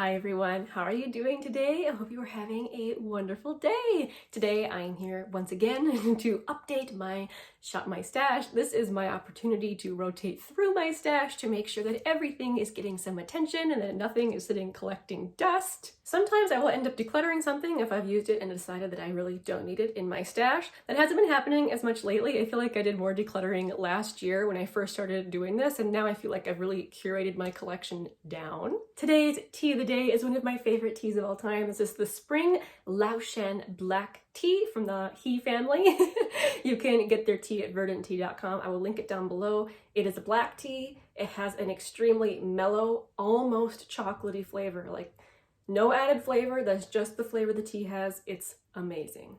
Hi everyone, how are you doing today? I hope you are having a wonderful day. Today I am here once again to update my stash. This is my opportunity to rotate through my stash to make sure that everything is getting some attention and that nothing is sitting collecting dust. Sometimes I will end up decluttering something if I've used it and decided that I really don't need it in my stash. That hasn't been happening as much lately. I feel like I did more decluttering last year when I first started doing this, and now I feel like I've really curated my collection down. Today's tea of the day is one of my favorite teas of all time. This is the Spring Laoshan Black Tea from the He family. You can get their tea at verdanttea.com. I will link it down below. It is a black tea. It has an extremely mellow, almost chocolatey flavor, like no added flavor. That's just the flavor the tea has. It's amazing.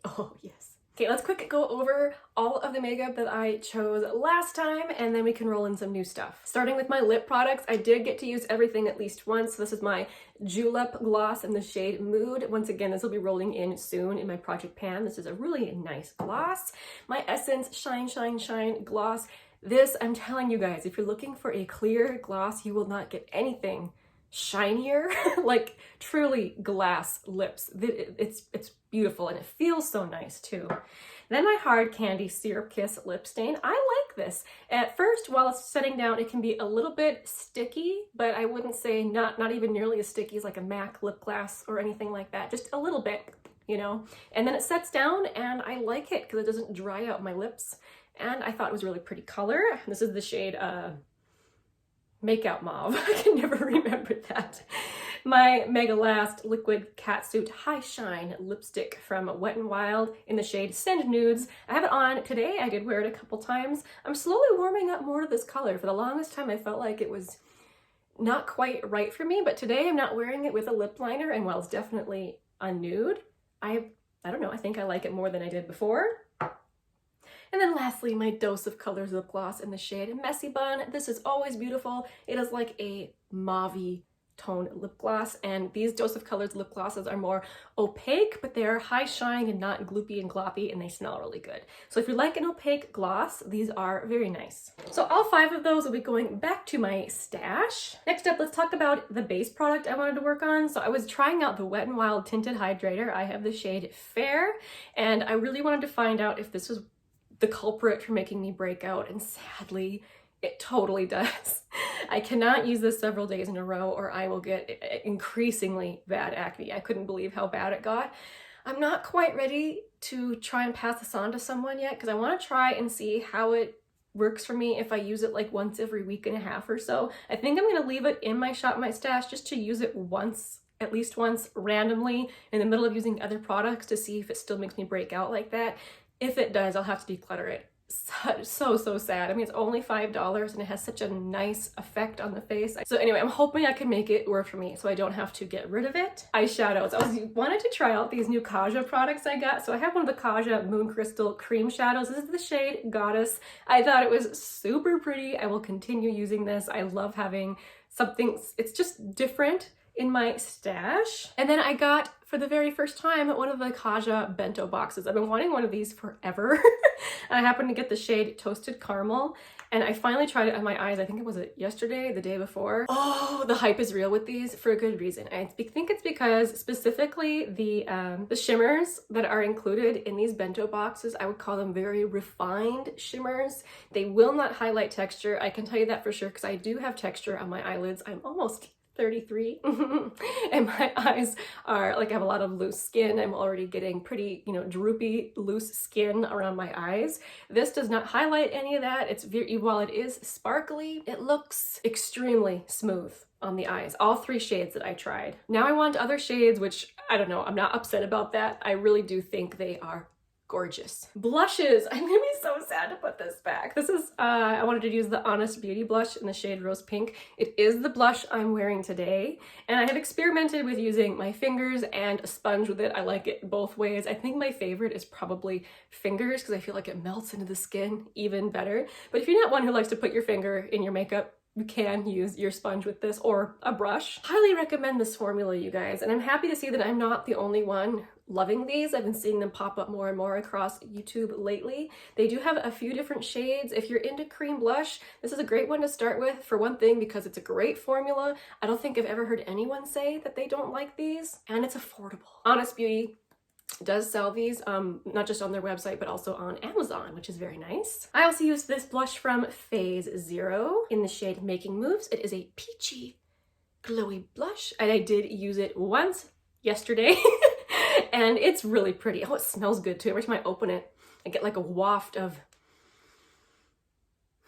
Oh, yes. Okay, let's quick go over all of the makeup that I chose last time, and then we can roll in some new stuff. Starting with my lip products, I did get to use everything at least once. This is my Julep gloss in the shade Mood. Once again, this will be rolling in soon in my project pan. This is a really nice gloss. My Essence Shine Shine Shine gloss. This, I'm telling you guys, if you're looking for a clear gloss, you will not get anything shinier, like truly glass lips. It's beautiful and it feels so nice too. Then my Hard Candy Syrup Kiss lip stain. I like this. At first, while it's setting down, it can be a little bit sticky, but I wouldn't say not even nearly as sticky as like a MAC lip gloss or anything like that. Just a little bit, you know? And then it sets down and I like it because it doesn't dry out my lips. And I thought it was a really pretty color. This is the shade Makeout Mauve. I can never remember that. My Mega Last Liquid Catsuit High Shine lipstick from Wet n Wild in the shade Send Nudes. I have it on today. I did wear it a couple times. I'm slowly warming up more to this color. For the longest time, I felt like it was not quite right for me, but today I'm not wearing it with a lip liner, and while it's definitely a nude, I don't know, I think I like it more than I did before. And then lastly, my Dose of Colors lip gloss in the shade Messy Bun. This is always beautiful. It is like a mauve-y tone lip gloss, and these Dose of Colors lip glosses are more opaque, but they're high shine and not gloopy and gloppy, and they smell really good. So if you like an opaque gloss, these are very nice. So all 5 of those will be going back to my stash. Next up, let's talk about the base product I wanted to work on. So I was trying out the Wet n Wild Tinted Hydrator. I have the shade Fair, and I really wanted to find out if this was the culprit for making me break out, and sadly, it totally does. I cannot use this several days in a row or I will get increasingly bad acne. I couldn't believe how bad it got. I'm not quite ready to try and pass this on to someone yet because I want to try and see how it works for me if I use it like once every week and a half or so. I think I'm going to leave it in my stash just to use it once, at least once randomly in the middle of using other products to see if it still makes me break out like that. If it does, I'll have to declutter it. So sad. I mean, it's only $5 and it has such a nice effect on the face. So anyway, I'm hoping I can make it work for me so I don't have to get rid of it. Eyeshadows. I wanted to try out these new Kaja products I got. So I have one of the Kaja Moon Crystal Cream Shadows. This is the shade Goddess. I thought it was super pretty. I will continue using this. I love having something, it's just different in my stash. And then I got, for the very first time, one of the Kaja bento boxes. I've been wanting one of these forever. And I happened to get the shade Toasted Caramel, and I finally tried it on my eyes. I think it was yesterday, the day before. Oh, the hype is real with these for a good reason. I think it's because specifically the shimmers that are included in these bento boxes, I would call them very refined shimmers. They will not highlight texture. I can tell you that for sure because I do have texture on my eyelids. I'm almost 33 and my eyes are like, I have a lot of loose skin. I'm already getting pretty, droopy, loose skin around my eyes. This does not highlight any of that. It's very, while it is sparkly, it looks extremely smooth on the eyes. All 3 shades that I tried. Now I want other shades, which I don't know, I'm not upset about that. I really do think they are gorgeous. Blushes. I'm gonna be so sad to put this back. This is, I wanted to use the Honest Beauty blush in the shade Rose Pink. It is the blush I'm wearing today, and I have experimented with using my fingers and a sponge with it. I like it both ways. I think my favorite is probably fingers because I feel like it melts into the skin even better. But if you're not one who likes to put your finger in your makeup, you can use your sponge with this or a brush. Highly recommend this formula, you guys, and I'm happy to see that I'm not the only one loving these. I've been seeing them pop up more and more across YouTube lately. They do have a few different shades. If you're into cream blush, this is a great one to start with, for one thing, because it's a great formula. I don't think I've ever heard anyone say that they don't like these, and it's affordable. Honest Beauty does sell these, not just on their website, but also on Amazon, which is very nice. I also used this blush from Phase Zero in the shade Making Moves. It is a peachy, glowy blush, and I did use it once yesterday, and it's really pretty. Oh, it smells good too. Every time I open it, I get like a waft of,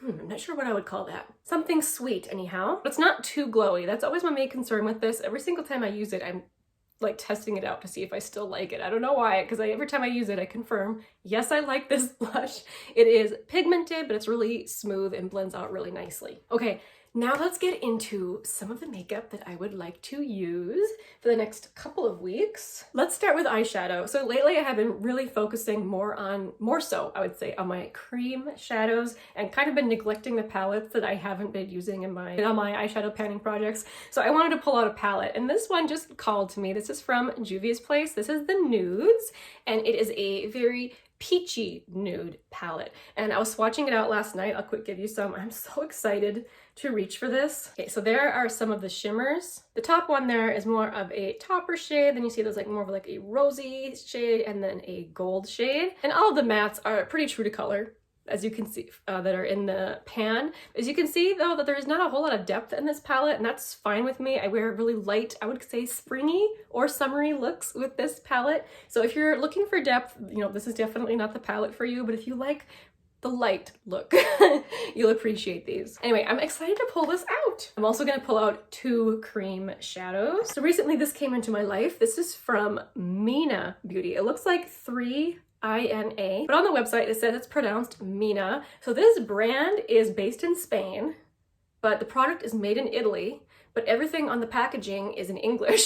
I'm not sure what I would call that. Something sweet anyhow, but it's not too glowy. That's always my main concern with this. Every single time I use it, I'm like testing it out to see if I still like it. I don't know why, because every time I use it, I confirm, yes, I like this blush. It is pigmented, but it's really smooth and blends out really nicely. Okay, now let's get into some of the makeup that I would like to use for the next couple of weeks. Let's start with eyeshadow. So lately I have been really focusing more so, I would say, on my cream shadows and kind of been neglecting the palettes that I haven't been using on my eyeshadow panning projects. So I wanted to pull out a palette, and this one just called to me. This is from Juvia's Place. This is the Nudes, and it is a very peachy nude palette. And I was swatching it out last night. I'll quick give you some. I'm so excited to reach for this. Okay, so there are some of the shimmers. The top one there is more of a topper shade. Then you see there's like more of like a rosy shade and then a gold shade. And all of the mattes are pretty true to color, as you can see, that are in the pan. As you can see though, that there is not a whole lot of depth in this palette, and that's fine with me. I wear really light, I would say springy or summery looks with this palette. So if you're looking for depth, you know, this is definitely not the palette for you, but if you like the light look, you'll appreciate these. Anyway, I'm excited to pull this out. I'm also gonna pull out two cream shadows. So recently this came into my life. This is from Mina Beauty. It looks like 3 INA, but on the website it says it's pronounced Mina. So this brand is based in Spain, but the product is made in Italy, but everything on the packaging is in English.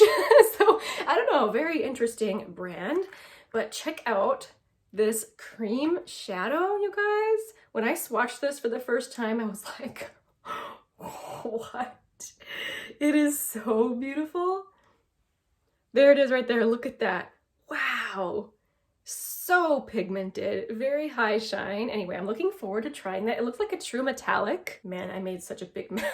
So I don't know, very interesting brand, but check out this cream shadow, you guys. When I swatched this for the first time, I was like, what? It is so beautiful. There it is right there. Look at that. Wow. So pigmented, very high shine. Anyway, I'm looking forward to trying that. It looks like a true metallic. Man, I made such a big mess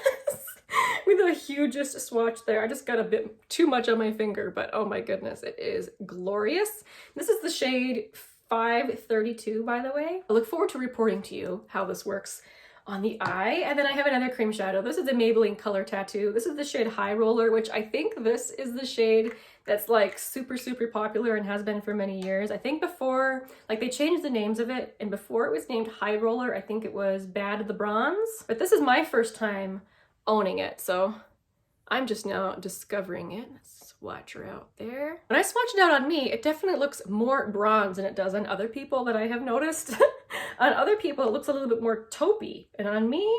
with the hugest swatch there. I just got a bit too much on my finger, but oh my goodness, it is glorious. This is the shade 532, by the way. I look forward to reporting to you how this works on the eye. And then I have another cream shadow. This is the Maybelline Color Tattoo. This is the shade High Roller, which I think this is the shade that's like super, super popular and has been for many years. I think before, like they changed the names of it, and before it was named High Roller, I think it was Bad the Bronze. But this is my first time owning it, so I'm just now discovering it. Swatch her out there. When I swatch it out on me, it definitely looks more bronze than it does on other people that I have noticed. On other people, it looks a little bit more taupey, and on me,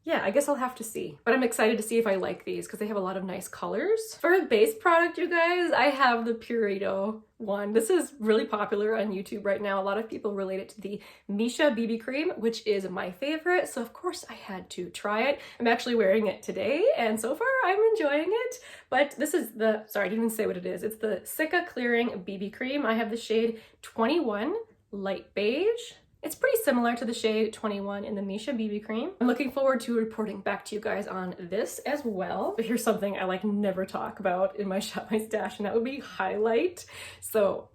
yeah, I guess I'll have to see. But I'm excited to see if I like these because they have a lot of nice colors. For a base product, you guys, I have the Purito one. This is really popular on YouTube right now. A lot of people relate it to the Misha BB cream, which is my favorite. So of course I had to try it. I'm actually wearing it today, and so far I'm enjoying it. But this is the, sorry, I didn't even say what it is. It's the Sika Clearing BB cream. I have the shade 21 Light Beige. It's pretty similar to the shade 21 in the Misha BB cream. I'm looking forward to reporting back to you guys on this as well. But here's something I like never talk about in my Shop My Stash, and that would be highlight. So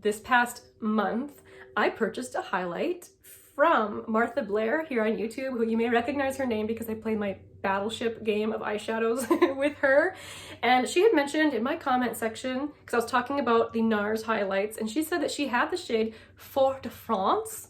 this past month, I purchased a highlight from Martha Blaire here on YouTube, who you may recognize her name because I play my Battleship game of eyeshadows with her. And she had mentioned in my comment section, because I was talking about the NARS highlights, and she said that she had the shade Fort de France.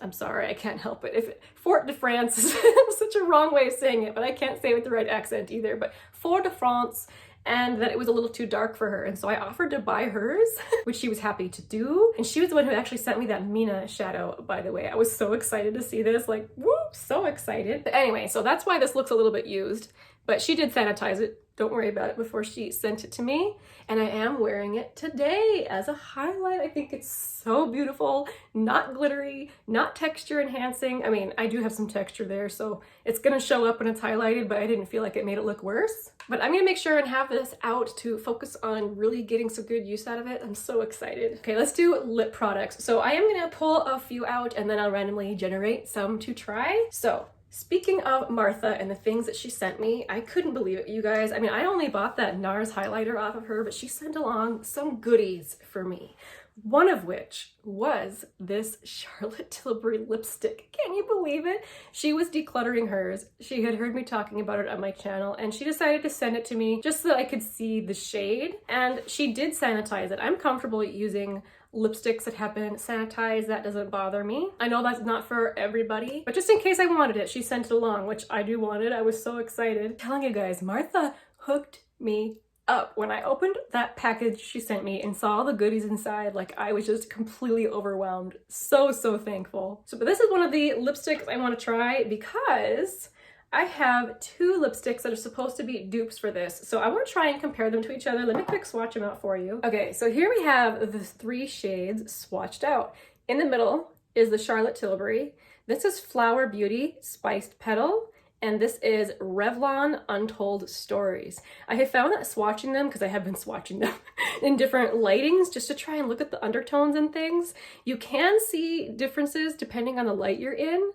I'm sorry, I can't help it. If Fort de France is such a wrong way of saying it, but I can't say it with the right accent either, but Fort de France, and that it was a little too dark for her. And so I offered to buy hers, which she was happy to do. And she was the one who actually sent me that Mina shadow, by the way. I was so excited to see this, like, whoop, so excited. But anyway, so that's why this looks a little bit used, but she did sanitize it. don't worry about it before she sent it to me. And I am wearing it today as a highlight. I think it's so beautiful, not glittery, not texture enhancing. I mean, I do have some texture there, so it's gonna show up when it's highlighted, but I didn't feel like it made it look worse. But I'm gonna make sure and have this out to focus on really getting some good use out of it. I'm so excited. Okay, let's do lip products. So I am gonna pull a few out and then I'll randomly generate some to try. So speaking of Martha and the things that she sent me, I couldn't believe it, you guys. I mean, I only bought that NARS highlighter off of her, but she sent along some goodies for me. One of which was this Charlotte Tilbury lipstick. Can you believe it? She was decluttering hers. She had heard me talking about it on my channel and she decided to send it to me just so that I could see the shade. And she did sanitize it. I'm comfortable using lipsticks that have been sanitized. That doesn't bother me. I know that's not for everybody, but just in case I wanted it, she sent it along, which I do want it. I was so excited. I'm telling you guys, Martha hooked me up. When I opened that package she sent me and saw all the goodies inside, like I was just completely overwhelmed. So thankful. So, but this is one of the lipsticks I want to try because I have two lipsticks that are supposed to be dupes for this. So I want to try and compare them to each other. Let me quick swatch them out for you. Okay, so here we have the 3 shades swatched out. In the middle is the Charlotte Tilbury. This is Flower Beauty Spiced Petal. And this is Revlon Untold Stories. I have found that swatching them, because I have been swatching them in different lightings just to try and look at the undertones and things, you can see differences depending on the light you're in.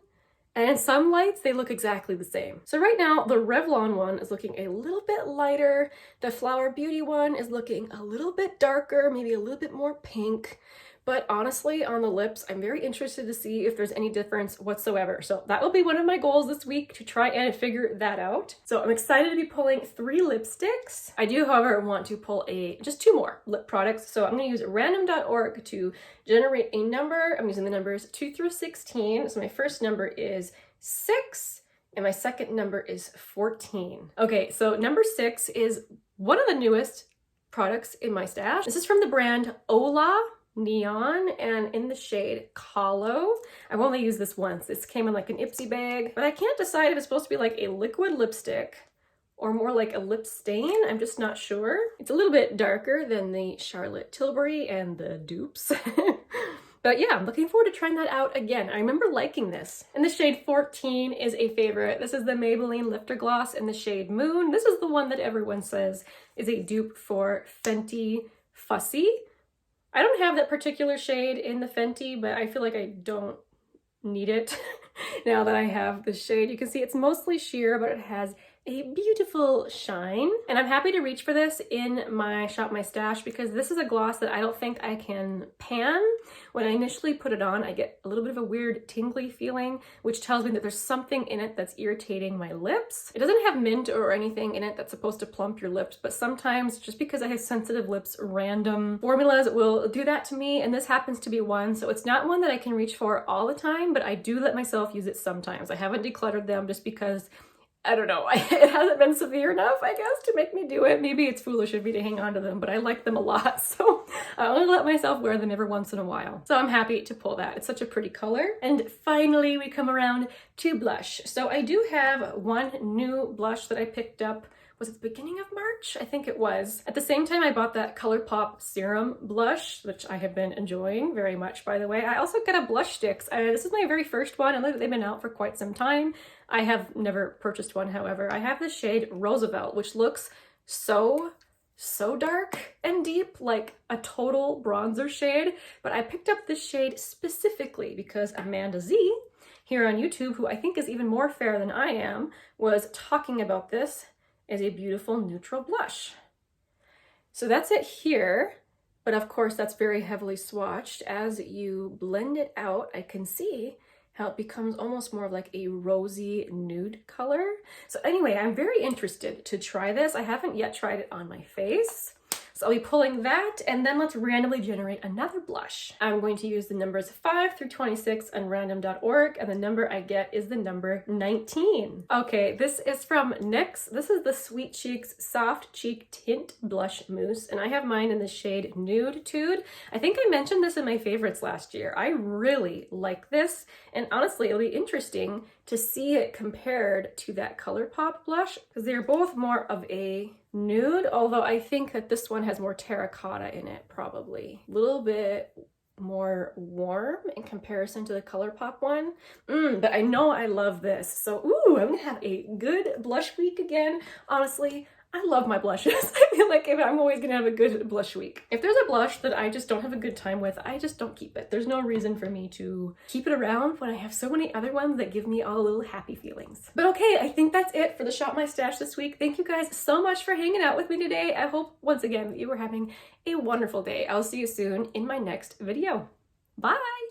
And in some lights, they look exactly the same. So right now, the Revlon one is looking a little bit lighter. The Flower Beauty one is looking a little bit darker, maybe a little bit more pink. But honestly, on the lips, I'm very interested to see if there's any difference whatsoever. So that will be one of my goals this week, to try and figure that out. So I'm excited to be pulling 3 lipsticks. I do, however, want to pull just 2 more lip products. So I'm gonna use random.org to generate a number. I'm using the numbers 2 through 16. So my first number is 6 and my second number is 14. Okay, so number 6 is one of the newest products in my stash. This is from the brand Ola Neon and in the shade Kahlo. I've only used this once. This came in like an Ipsy bag, but I can't decide if it's supposed to be like a liquid lipstick or more like a lip stain. I'm just not sure. It's a little bit darker than the Charlotte Tilbury and the dupes. But yeah, I'm looking forward to trying that out again. I remember liking this. And the shade 14 is a favorite. This is the Maybelline Lifter Gloss in the shade Moon. This is the one that everyone says is a dupe for Fenty Fussy. I don't have that particular shade in the Fenty, but I feel like I don't need it now that I have the shade. You can see it's mostly sheer, but it has a beautiful shine. And I'm happy to reach for this in my Shop My Stash because this is a gloss that I don't think I can pan. When I initially put it on, I get a little bit of a weird tingly feeling, which tells me that there's something in it that's irritating my lips. It doesn't have mint or anything in it that's supposed to plump your lips, but sometimes just because I have sensitive lips, random formulas will do that to me, and this happens to be one. So it's not one that I can reach for all the time, but I do let myself use it sometimes. I haven't decluttered them just because I don't know, it hasn't been severe enough, I guess, to make me do it. Maybe it's foolish of me to hang on to them, but I like them a lot, so I only let myself wear them every once in a while. So I'm happy to pull that. It's such a pretty color. And finally, we come around to blush. So I do have one new blush that I picked up. Was it the beginning of March? I think it was. At the same time, I bought that ColourPop Serum blush, which I have been enjoying very much, by the way. I also got a blush sticks. This is my very first one, and they've been out for quite some time. I have never purchased one, however. I have the shade Roosevelt, which looks so dark and deep, like a total bronzer shade. But I picked up this shade specifically because Amanda Z here on YouTube, who I think is even more fair than I am, was talking about this as a beautiful neutral blush. So that's it here, but of course that's very heavily swatched. As you blend it out, I can see how it becomes almost more of like a rosy nude color. So anyway, I'm very interested to try this. I haven't yet tried it on my face. So I'll be pulling that, and then let's randomly generate another blush. I'm going to use the numbers 5 through 26 on random.org, and the number I get is the number 19. Okay, this is from NYX. This is the Sweet Cheeks Soft Cheek Tint Blush Mousse, and I have mine in the shade Nude Tude. I think I mentioned this in my favorites last year. I really like this, and honestly, it'll be interesting to see it compared to that ColourPop blush, because they're both more of a nude, although I think that this one has more terracotta in it, probably. A little bit more warm in comparison to the ColourPop one. But I know I love this. So, ooh, I'm gonna have a good blush week again. Honestly, I love my blushes. I feel like I'm always gonna have a good blush week. If there's a blush that I just don't have a good time with, I just don't keep it. There's no reason for me to keep it around when I have so many other ones that give me all little happy feelings. But okay, I think that's it for the Shop My Stash this week. Thank you guys so much for hanging out with me today. I hope once again that you were having a wonderful day. I'll see you soon in my next video. Bye!